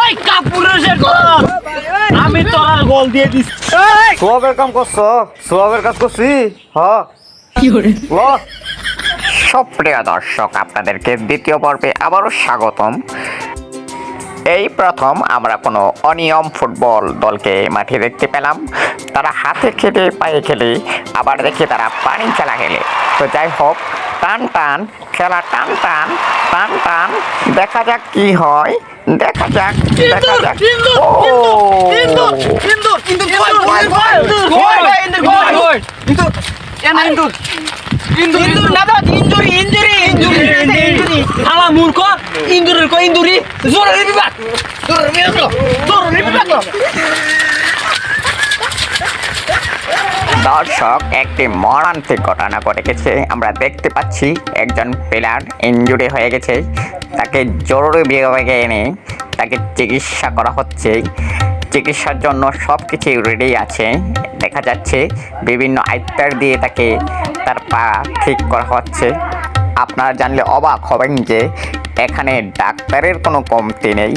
ওই কাপুরুষের গোল, আমি তোর গোল দিয়ে দিছি। সোয়াবের কাম করছো, সোয়াবের কাজ করছি। হ্যাঁ সুপ্রিয় দর্শক, আপনাদেরকে দ্বিতীয় পর্বে আবারও স্বাগতম। এই প্রথম আমরা কোনো অনিয়ম ফুটবল দলকে মাঠে দেখতে পেলাম। তারা হাতে খেলে, পায়ে খেলে, আবার দেখি তারা পানি খেলা খেলে। তো যাই হোক, টান টান খেলা, টান টান টান টান, দেখা যাক কি হয়, দেখা যাক দেখা যাক। মূর্খ ইন্দুরের কো ইন্দুরি জোরে বিভাগ, দর্শক, একটি মর্মান্তিক ঘটনা ঘটে গেছে। আমরা দেখতে পাচ্ছি একজন প্লেয়ার ইনজুরি হয়ে গেছে। তাকে জরুরি বিভাগে এনে তাকে চিকিৎসা করা হচ্ছে। চিকিৎসার জন্য সব কিছুই রেডি আছে। দেখা যাচ্ছে বিভিন্ন আইটার দিয়ে তাকে তার পা ঠিক করা হচ্ছে। আপনারা জানলে অবাক হবেন যে এখানে ডাক্তারের কোনো কমতি নেই।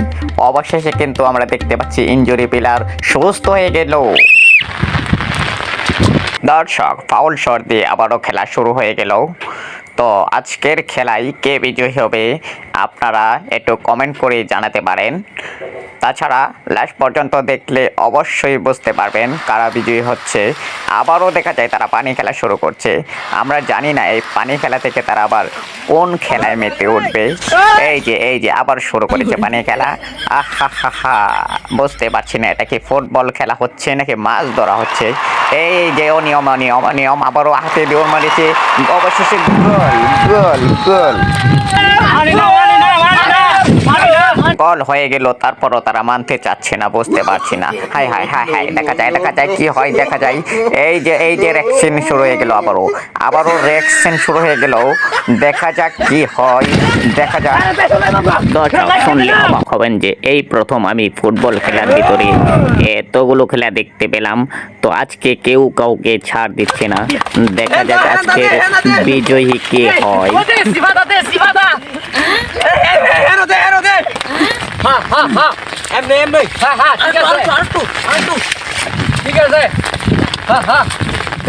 অবশেষে কিন্তু আমরা দেখতে পাচ্ছি ইনজুরি প্লেয়ার সুস্থ হয়ে গেল। দর্শক, ফাউল শট দিয়ে আবারও খেলা শুরু হয়ে গেল। তো আজকের খেলায় কে বিজয়ী হবে আপনারা একটু কমেন্ট করে জানাতে পারেন। তাছাড়া লাস্ট পর্যন্ত দেখলে অবশ্যই বুঝতে পারবেন কারা বিজয়ী হচ্ছে। আবারও দেখা যায় তারা পানি খেলা শুরু করছে। আমরা জানি না এই পানি খেলা থেকে তারা আবার কোন খেলায় মেতে উঠবে। এই যে আবার শুরু করেছে পানি খেলা। আহা হা হা, বুঝতে পারছি না এটা কি ফুটবল খেলা হচ্ছে নাকি মাছ ধরা হচ্ছে। এই যে অনিয়ম আবারও হাতে দৌড় মারিছে। অবশেষে গোল হয়ে গেল। তারপরও তারা মানতে চাচ্ছে না, বুঝতে পারছি না। হাই দেখা যায় কি হয়, দেখা যায়। এই যে রেকশন শুরু হয়ে গেল, আবারও রেকশন শুরু হয়ে গেল। দেখা যাক কি হয়, দেখা যাক। দর্শক, শুনলে অবাক হবেন যে এই প্রথম আমি ফুটবল খেলার ভিতরে এতগুলো খেলা দেখতে পেলাম। তো আজকে কেউ কাউকে ছাড় দিচ্ছে না। দেখা যাক আজকের বিজয়ী কে হয়। ঠিক আছে।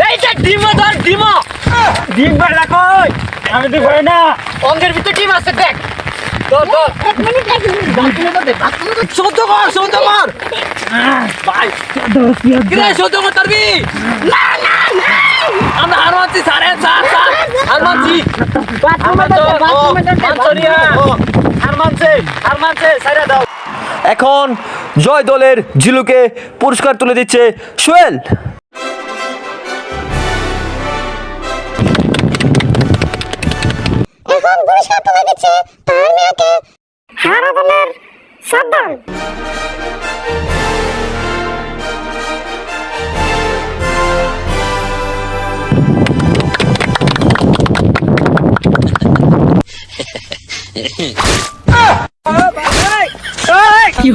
এইটা ডিম বেলা কই, আমি তো কই না। অঙ্গের ভিতরে ডিম আছে, দেখ। আমরা হার মানছি, এখন জয় দলের জিলুকে পুরস্কার তুলে দিচ্ছে সোহেল। এখন পুরস্কার তুলে দিচ্ছে তার মেয়েকে হারাধনের সাদ্দাম। কি